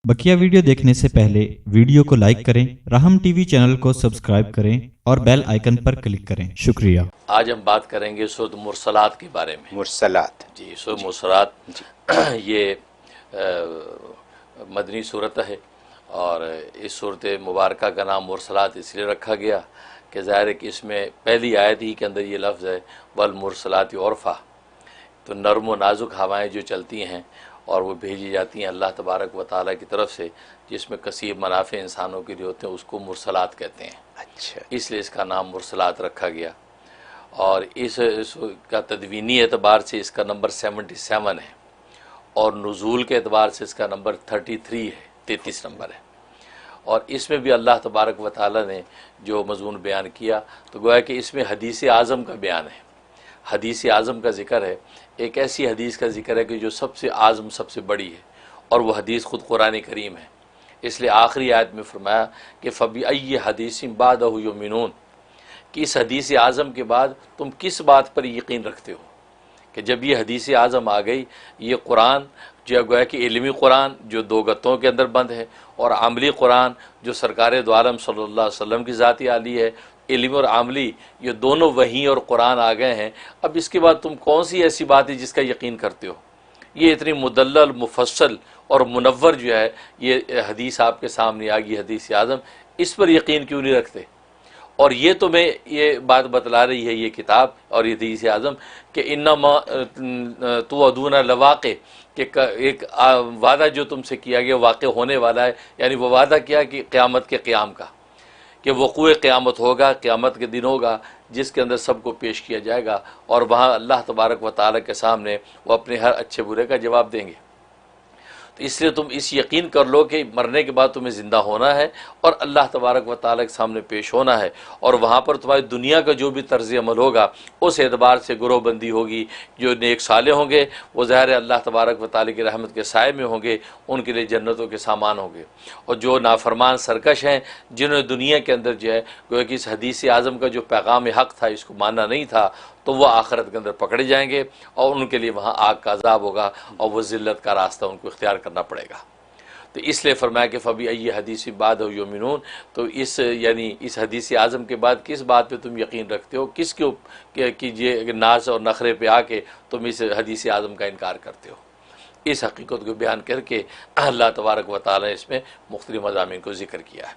बकिया video देखने से पहले वीडियो को लाइक करें, राहम टीवी चैनल को सब्सक्राइब करें और बेल आइकन पर क्लिक करें। शुक्रिया। आज हम बात करेंगे सूरत मुरसलात के बारे में। मुरसलात जी, सूरत मुरसलात ये मदनी सूरत है और इस सूरत मुबारक का नाम मुरसलात इसलिए रखा गया कि ज़ाहिर है कि इसमें पहली आयत ही के अंदर ये लफ्ज़ है वल मुरसलात उर्फ़ा। तो नरम व नाजुक हवाएँ जो चलती हैं और वो भेजी जाती हैं अल्लाह तबारक व तआला की तरफ से, जिसमें कसीर मुनाफ़े इंसानों के लिए होते हैं, उसको मुरसलात कहते हैं। अच्छा, इसलिए इसका नाम मुरसलात रखा गया। और इसका तदवीनी एतबार से इसका नंबर 77 है और नुज़ूल के एतबार से इसका नंबर 33 है, 33 नंबर है। और इसमें भी अल्लाह तबारक व तआला ने जो मज़मून बयान किया तो गोया कि इसमें हदीस आज़म का बयान है। हदीस आज़म का ज़िक्र है, एक ऐसी हदीस का ज़िक्र है कि जो सबसे आज़म सबसे बड़ी है और वह हदीस ख़ुद कुरान करीम है। इसलिए आखिरी आयत में फरमाया कि फ़बी अय्य हदीसिन बादहु युमिनून, कि इस हदीस आज़म के बाद तुम किस बात पर यकीन रखते हो। कि जब ये हदीस आज़म आ गई, ये कुरान जो गोया कि इल्मी कुरान जो दो गत्तों के अंदर बंद है और अमली कुरान जो सरकार दो आलम सल्लल्लाहु अलैहि वसल्लम की ज़ाती आली है, इल्मी और आमली ये दोनों वही और कुरान आ गए हैं। अब इसके बाद तुम कौन सी ऐसी बात है जिसका यकीन करते हो। ये इतनी मुदल्लल मुफस्सल और मुनव्वर जो है ये हदीस आपके सामने आ गई, हदीस आज़म, इस पर यकीन क्यों नहीं रखते। और ये तुम्हें ये बात बतला रही है ये किताब और ये हदीस आज़म कि इन्नमा तुअदूना लवाक़े, कि एक वादा जो तुमसे किया गया वाक़े होने वाला है। यानी वो वादा किया कि क़यामत के क़याम का, कि वक़ूए क़यामत होगा, क़यामत के दिन होगा जिसके अंदर सबको पेश किया जाएगा और वहाँ अल्लाह तबारक व तआला के सामने वो अपने हर अच्छे बुरे का जवाब देंगे। तो इसलिए तुम इस यकीन कर लो कि मरने के बाद तुम्हें ज़िंदा होना है और अल्लाह तबारक व तआला के सामने पेश होना है और वहाँ पर तुम्हारी दुनिया का जो भी तर्ज़ अमल होगा उस एतबार से गुरोहबंदी होगी। जो नेक साले होंगे वो ज़ाहिर है अल्लाह तबारक व तआला की रहमत के साए में होंगे, उनके लिए जन्नतों के सामान होंगे। और जो नाफरमान सरकश हैं जिन्होंने दुनिया के अंदर जो है गोया कि इस हदीस आज़म का जो पैगाम हक़ था इसको मानना नहीं था, तो वह आखिरत के अंदर पकड़े जाएंगे और उनके लिए वहाँ आग का अज़ाब होगा और वह ज़िल्लत का रास्ता उनको इख्तियार करना पड़ेगा। तो इसलिए फरमाया कि फ़बी अय्य हदीस बादहु युमिनून, तो इस यानी इस हदीस आज़म के बाद किस बात पे तुम यकीन रखते हो, किसके कीजिए नाज और नखरे पे आके तुम इस हदीस आज़म का इनकार करते हो। इस हकीकत को बयान करके अल्लाह तबारक व तआला ने इसमें मुख्तलिफ मज़ामीन को ज़िक्र किया है।